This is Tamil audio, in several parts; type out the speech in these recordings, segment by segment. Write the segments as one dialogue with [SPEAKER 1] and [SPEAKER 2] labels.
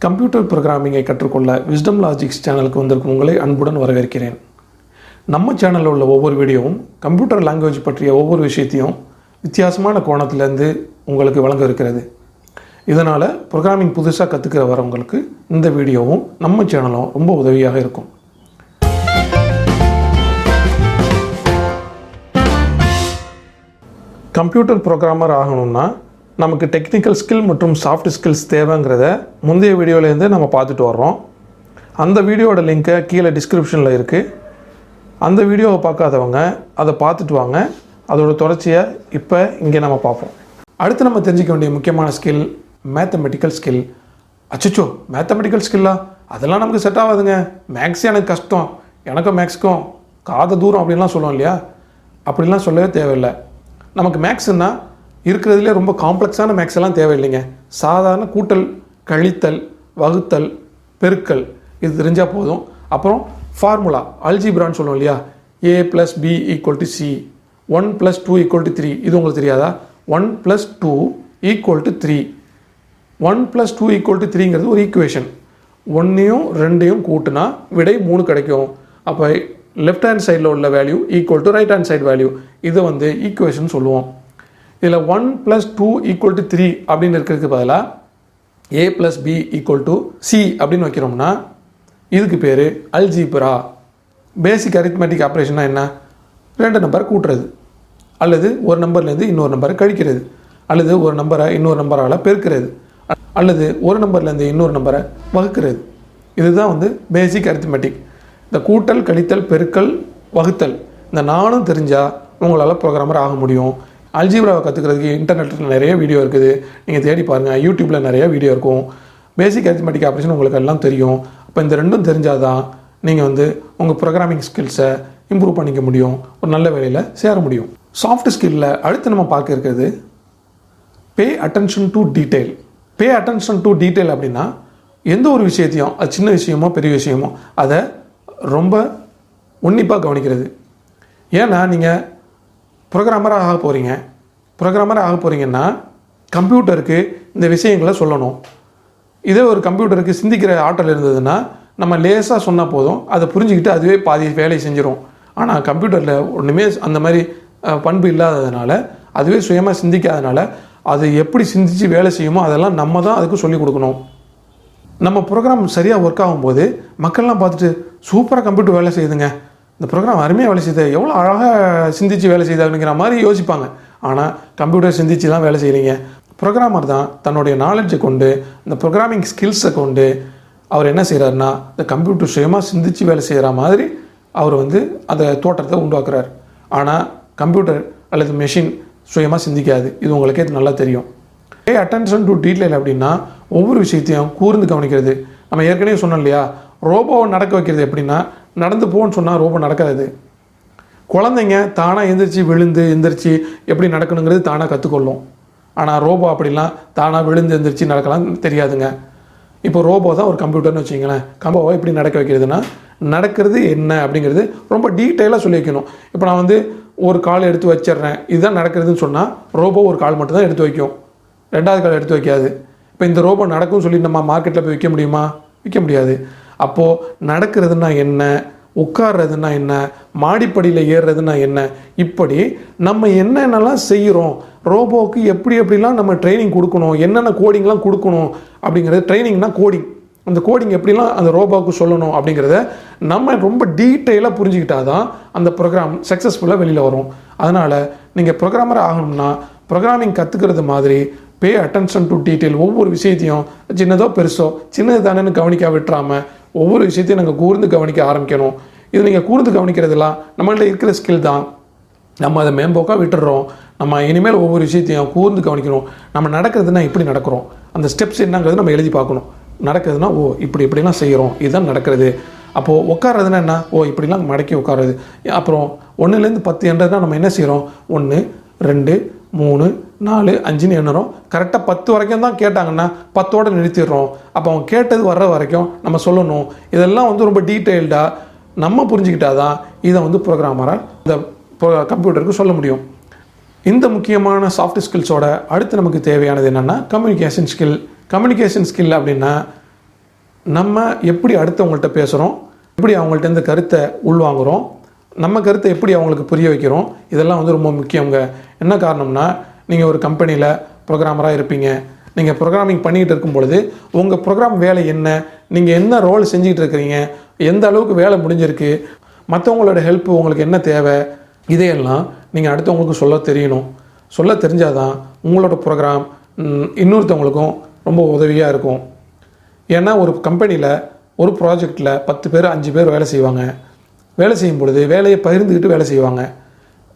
[SPEAKER 1] கம்ப்யூட்டர் ப்ரோக்ராமிங்கை கற்றுக்கொள்ள விஸ்டம் லாஜிக்ஸ் சேனலுக்கு வந்திருக்கும் உங்களை அன்புடன் வரவேற்கிறேன். நம்ம சேனலில் உள்ள ஒவ்வொரு வீடியோவும் கம்ப்யூட்டர் லாங்குவேஜ் பற்றிய ஒவ்வொரு விஷயத்தையும் வித்தியாசமான கோணத்திலேருந்து உங்களுக்கு வழங்க இருக்கிறது. இதனால் ப்ரோக்ராமிங் புதுசாக கற்றுக்கிற வரவங்களுக்கு இந்த வீடியோவும் நம்ம சேனலும் ரொம்ப உதவியாக இருக்கும். கம்ப்யூட்டர் ப்ரோக்ராமர் ஆகணும்னா நமக்கு டெக்னிக்கல் ஸ்கில் மற்றும் சாஃப்ட் ஸ்கில்ஸ் தேவைங்கிறத முந்தைய வீடியோலேருந்து நம்ம பார்த்துட்டு வர்றோம். அந்த வீடியோட லிங்க்கை கீழே டிஸ்கிரிப்ஷனில் இருக்குது. அந்த வீடியோவை பார்க்காதவங்க அதை பார்த்துட்டு வாங்க. அதோட தொடர்ச்சியை இப்போ இங்கே நம்ம பார்ப்போம். அடுத்து நம்ம தெரிஞ்சிக்க வேண்டிய முக்கியமான ஸ்கில் மேத்தமெட்டிக்கல் ஸ்கில். அச்சோ, மேத்தமெட்டிக்கல் ஸ்கில்லா? அதெல்லாம் நமக்கு செட் ஆகாதுங்க. மேக்ஸ் எனக்கு கஷ்டம், எனக்கும் மேக்ஸுக்கும் காத தூரம் அப்படின்லாம் சொல்லுவோம் இல்லையா? அப்படிலாம் சொல்லவே தேவையில்லை. நமக்கு மேக்ஸுன்னா இருக்கிறதுலே ரொம்ப காம்ப்ளெக்ஸான மேக்ஸ் எல்லாம் தேவையில்லைங்க. சாதாரண கூட்டல், கழித்தல், வகுத்தல், பெருக்கல் இது தெரிஞ்சால் போதும். அப்புறம் ஃபார்முலா, அல்ஜிப்ரான்னு சொல்லுவோம் இல்லையா? a + b = c, 1 + 2 = 3. இது உங்களுக்கு தெரியாதா? 1 + 2 = 3. 1 + 2 = 3ங்கிறது ஒரு ஈக்குவேஷன். 1ஐயும் 2ஐயும் கூட்டினா விடை 3 கிடைக்கும். அப்போ லெஃப்ட் ஹேண்ட் சைடில் உள்ள value equal to right hand side value. இதை ஈக்குவேஷன் சொல்லுவோம். இதில் 1 + 2 = 3 அப்படின்னு இருக்கிறதுக்கு பதிலாக a + b = c அப்படின்னு வைக்கிறோம்னா இதுக்கு பேர் அல்ஜிப்ரா. பேசிக் அரித்மெட்டிக் ஆப்ரேஷன்னா என்ன? 2 நம்பரை கூட்டுறது, அல்லது ஒரு நம்பர்லேருந்து இன்னொரு நம்பரை கழிக்கிறது, அல்லது ஒரு நம்பரை இன்னொரு நம்பரால் பெருக்கிறது, அல்லது ஒரு நம்பர்லேருந்து இன்னொரு நம்பரை வகுக்கிறது. இதுதான் பேசிக் அரித்மெட்டிக். இந்த கூட்டல், கழித்தல், பெருக்கல், வகுத்தல் இந்த 4ம் தெரிஞ்சால் உங்களால் ப்ரோக்ராமர் ஆக முடியும். அல்ஜிப்ராவை கற்றுக்கிறதுக்கு இன்டர்நெட்டில் நிறைய வீடியோ இருக்குது, நீங்கள் தேடி பாருங்கள். யூடியூப்பில் நிறைய வீடியோ இருக்கும். பேசிக் அரித்மெட்டிக் ஆப்ரேஷன் உங்களுக்கு எல்லாம் தெரியும். அப்போ இந்த ரெண்டும் தெரிஞ்சால் தான் நீங்கள் உங்கள் ப்ரோக்ராமிங் ஸ்கில்ஸை இம்ப்ரூவ் பண்ணிக்க முடியும், ஒரு நல்ல வேலையில் சேர முடியும். சாஃப்ட் ஸ்கில்லில் அடுத்து நம்ம பார்க்க இருக்கிறது pay attention to detail. Pay attention to detail அப்படின்னா எந்த ஒரு விஷயத்தையும், அது சின்ன விஷயமோ பெரிய விஷயமோ, அதை ரொம்ப உன்னிப்பாக கவனிக்கிறது. ஏன்னா நீங்கள் ப்ரோக்ராமராக ஆக போகிறீங்கன்னா கம்ப்யூட்டருக்கு இந்த விஷயங்களை சொல்லணும். இதே ஒரு கம்ப்யூட்டருக்கு சிந்திக்கிற ஆற்றல் இருந்ததுன்னா நம்ம லேசாக சொன்னால் போதும், அதை புரிஞ்சுக்கிட்டு அதுவே பாதி வேலையை செஞ்சிடும். ஆனால் கம்ப்யூட்டரில் ஒன்றுமே அந்த மாதிரி பண்பு இல்லாததுனால, அதுவே சுயமாக சிந்திக்காதனால, அது எப்படி சிந்தித்து வேலை செய்யுமோ அதெல்லாம் நம்ம தான் அதுக்கு சொல்லிக் கொடுக்கணும். நம்ம ப்ரோக்ராம் சரியாக ஒர்க் ஆகும்போது மக்கள்லாம் பார்த்துட்டு சூப்பராக கம்ப்யூட்டர் வேலை செய்யுதுங்க, இந்த ப்ரோக்ராம் அருமையாக வேலை செய்யுது, எவ்வளோ அழகாக சிந்தித்து வேலை செய்யுது அப்படிங்கிற மாதிரி யோசிப்பாங்க. ஆனால் கம்ப்யூட்டர் சிந்தித்து தான் வேலை செய்கிறீங்க. ப்ரோக்ராமர் தான் தன்னுடைய நாலேஜை கொண்டு, இந்த ப்ரோக்ராமிங் ஸ்கில்ஸை கொண்டு அவர் என்ன செய்கிறாருன்னா, இந்த கம்ப்யூட்டர் சுயமாக சிந்தித்து வேலை செய்கிற மாதிரி அவர் அந்த தோற்றத்தை உண்டாக்குறார். ஆனால் கம்ப்யூட்டர் அல்லது மெஷின் சுயமாக சிந்திக்காது. இது உங்களுக்கே நல்லா தெரியும். பே அட்டென்ஷன் டு டீட்டெயில் அப்படின்னா ஒவ்வொரு விஷயத்தையும் கூர்ந்து கவனிக்கிறது. நம்ம ஏற்கனவே சொன்னோம் இல்லையா, ரோபோவை நடக்க வைக்கிறது எப்படின்னா, நடந்து போன்னு சொன்னால் ரோபோ நடக்காது. குழந்தைங்க தானாக எந்திரிச்சு எப்படி நடக்கணுங்கிறது தானாக கற்றுக்கொள்ளும். ஆனால் ரோபோ அப்படிலாம் தானாக விழுந்து எந்திரிச்சு நடக்கலாம் தெரியாதுங்க. இப்போ ரோபோ தான் ஒரு கம்ப்யூட்டர்னு வச்சிங்களேன். கம்போவை எப்படி நடக்க வைக்கிறதுனா, நடக்கிறது என்ன அப்படிங்கிறது ரொம்ப டீட்டெயிலாக சொல்லி வைக்கணும். இப்போ நான் ஒரு கால் எடுத்து வச்சிட்றேன், இதுதான் நடக்கிறதுன்னு சொன்னால் ரோபோ ஒரு கால் மட்டும் தான் எடுத்து வைக்கும், 2வது கால் எடுத்து வைக்காது. இப்போ இந்த ரோபோ நடக்கும்னு சொல்லி நம்ம மார்க்கெட்டில் போய் விற்க முடியுமா? விற்க முடியாது. அப்போது நடக்கிறதுனா என்ன, உட்கார்றதுனா என்ன, மாடிப்படியில் ஏறுறதுனா என்ன, இப்படி நம்ம என்னென்னலாம் செய்கிறோம், ரோபோவுக்கு எப்படிலாம் நம்ம ட்ரைனிங் கொடுக்கணும், என்னென்ன கோடிங்லாம் கொடுக்கணும் அப்படிங்கிறது. ட்ரைனிங்னா கோடிங், அந்த கோடிங் எப்படிலாம் அந்த ரோபோவுக்கு சொல்லணும் அப்படிங்கிறத நம்ம ரொம்ப டீட்டெயிலாக புரிஞ்சுக்கிட்டா தான் அந்த ப்ரோக்ராம் சக்ஸஸ்ஃபுல்லாக வெளியில் வரும். அதனால் நீங்கள் ப்ரோக்ராமர் ஆகணும்னா ப்ரோக்ராமிங் கற்றுக்கிறது மாதிரி பே அட்டென்ஷன் டு டீட்டெயில். ஒவ்வொரு விஷயத்தையும் சின்னதோ பெருசோ, சின்னது தானேன்னு கவனிக்க விட்டுறாமல் ஒவ்வொரு விஷயத்தையும் நாங்கள் கூர்ந்து கவனிக்க ஆரம்பிக்கணும். இது நீங்கள் கூர்ந்து கவனிக்கிறதுலாம் நம்மள்ட்ட இருக்கிற ஸ்கில் தான். நம்ம அதை மேம்போக்காக விட்டுடுறோம். நம்ம இனிமேல் ஒவ்வொரு விஷயத்தையும் கூர்ந்து கவனிக்கணும். நம்ம நடக்கிறதுனா இப்படி நடக்கிறோம், அந்த ஸ்டெப்ஸ் என்னங்கிறது நம்ம எழுதி பார்க்கணும். நடக்கிறதுனா இப்படிலாம் செய்கிறோம், இதுதான் நடக்கிறது. அப்போது உட்கார்றதுனா என்ன? இப்படிலாம் மடக்கி உட்காருறது. அப்புறம் 1லேருந்து 10 என்றதுனா நம்ம என்ன செய்கிறோம்? 1 2 3 4 5ன்னு எண்ணுறோம். கரெக்டாக 10 வரைக்கும் தான் கேட்டாங்கன்னா 10ஓடு நிறுத்திடுறோம். அப்போ அவங்க கேட்டது வர்ற வரைக்கும் நம்ம சொல்லணும். இதெல்லாம் ரொம்ப டீட்டெயில்டாக நம்ம புரிஞ்சுக்கிட்டா தான் இதை ப்ரோக்ராமராக இந்த கம்ப்யூட்டருக்கு சொல்ல முடியும். இந்த முக்கியமான சாஃப்ட் ஸ்கில்ஸோட அடுத்து நமக்கு தேவையானது என்னென்னா கம்யூனிகேஷன் ஸ்கில். கம்யூனிகேஷன் ஸ்கில் அப்படின்னா நம்ம எப்படி அடுத்தவங்கள்ட்ட பேசுகிறோம், எப்படி அவங்கள்ட்ட இந்த கருத்தை உள்வாங்குகிறோம், நம்ம கருத்தை எப்படி அவங்களுக்கு புரிய வைக்கிறோம், இதெல்லாம் வந்து ரொம்ப முக்கியங்க. என்ன காரணம்னா, நீங்கள் ஒரு கம்பெனியில் ப்ரோக்ராமராக இருப்பீங்க. நீங்கள் ப்ரோக்ராமிங் பண்ணிகிட்டு இருக்கும் பொழுது உங்கள் ப்ரோக்ராம் வேலை என்ன, நீங்கள் என்ன ரோல் செஞ்சுக்கிட்டு இருக்கிறீங்க, எந்த அளவுக்கு வேலை முடிஞ்சிருக்கு, மற்றவங்களோட ஹெல்ப் உங்களுக்கு என்ன தேவை, இதையெல்லாம் நீங்கள் அடுத்தவங்களுக்கு சொல்ல தெரியணும். சொல்ல தெரிஞ்சால் தான் உங்களோட ப்ரோக்ராம் இன்னொருத்தவங்களுக்கும் ரொம்ப உதவியாக இருக்கும். ஏன்னா ஒரு கம்பெனியில் ஒரு ப்ராஜெக்டில் 10 பேர் 5 பேர் வேலை செய்வாங்க. வேலை செய்யும் பொழுது வேலையை பகிர்ந்துக்கிட்டு வேலை செய்வாங்க.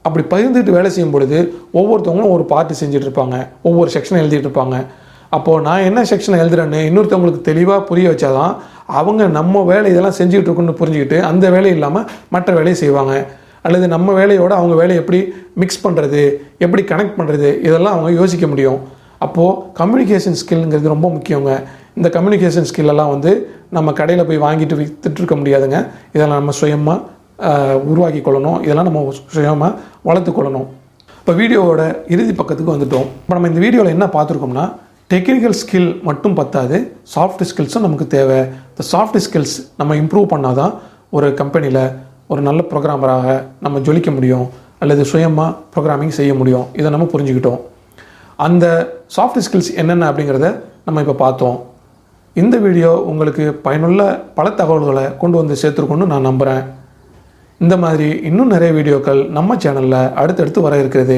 [SPEAKER 1] அப்படி பகிர்ந்துக்கிட்டு வேலை செய்யும் பொழுது ஒவ்வொருத்தவங்களும் ஒரு பார்ட்டு செஞ்சுட்டு இருப்பாங்க, ஒவ்வொரு செக்ஷனை எழுதிட்டு இருப்பாங்க. அப்போது நான் என்ன செக்ஷனை எழுதுறேன்னு இன்னொருத்தவங்களுக்கு தெளிவாக புரிய வச்சாதான் அவங்க நம்ம வேலை இதெல்லாம் செஞ்சுக்கிட்டு இருக்குன்னு புரிஞ்சுக்கிட்டு அந்த வேலை இல்லாமல் மற்ற வேலையை செய்வாங்க. அல்லது நம்ம வேலையோட அவங்க வேலையை எப்படி மிக்ஸ் பண்ணுறது, எப்படி கனெக்ட் பண்ணுறது, இதெல்லாம் அவங்க யோசிக்க முடியும். அப்போது கம்யூனிகேஷன் ஸ்கில்ங்கிறது ரொம்ப முக்கியங்க. இந்த கம்யூனிகேஷன் ஸ்கில்லெல்லாம் வந்து நம்ம கடையில் போய் வாங்கிட்டு விற்றுட்ருக்க முடியாதுங்க. இதெல்லாம் நம்ம சுயமாக உருவாக்கி கொள்ளணும். இதெல்லாம் நம்ம சுயமாக வளர்த்துக்கொள்ளணும். இப்போ வீடியோவோட இறுதி பக்கத்துக்கு வந்துட்டோம். இப்போ நம்ம இந்த வீடியோவில் என்ன பார்த்துருக்கோம்னா, டெக்னிக்கல் ஸ்கில் மட்டும் பத்தாது, சாஃப்ட் ஸ்கில்ஸும் நமக்கு தேவை. இந்த சாஃப்ட் ஸ்கில்ஸ் நம்ம இம்ப்ரூவ் பண்ணால் தான் ஒரு கம்பெனியில் ஒரு நல்ல ப்ரோக்ராமராக நம்ம ஜொலிக்க முடியும், அல்லது சுயமாக ப்ரோக்ராமிங் செய்ய முடியும். இதை நம்ம புரிஞ்சுக்கிட்டோம். அந்த சாஃப்ட் ஸ்கில்ஸ் என்னென்ன அப்படிங்கிறத நம்ம இப்போ பார்த்தோம். இந்த வீடியோ உங்களுக்கு பயனுள்ள பல தகவல்களை கொண்டு வந்து சேர்த்துருக்கோன்னு நான் நம்புகிறேன். இந்த மாதிரி இன்னும் நிறைய வீடியோக்கள் நம்ம சேனலில் அடுத்தடுத்து வர இருக்கிறது.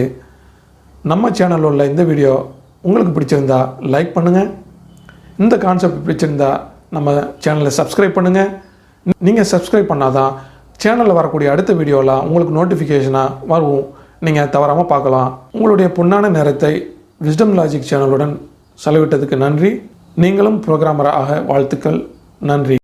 [SPEAKER 1] நம்ம சேனலில் உள்ள இந்த வீடியோ உங்களுக்கு பிடிச்சிருந்தா லைக் பண்ணுங்கள். இந்த கான்செப்ட் பிடிச்சிருந்தா நம்ம சேனலை சப்ஸ்கிரைப் பண்ணுங்கள். நீங்கள் சப்ஸ்கிரைப் பண்ணால் தான் சேனலில் வரக்கூடிய அடுத்த வீடியோலாம் உங்களுக்கு நோட்டிஃபிகேஷனாக வரும், நீங்கள் தவறாமல் பார்க்கலாம். உங்களுடைய பொன்னான நேரத்தை விஸ்டம் லாஜிக் சேனலுடன் செலவிட்டதுக்கு நன்றி. நீங்களும் ப்ரோக்ராமராக வாழ்த்துக்கள். நன்றி.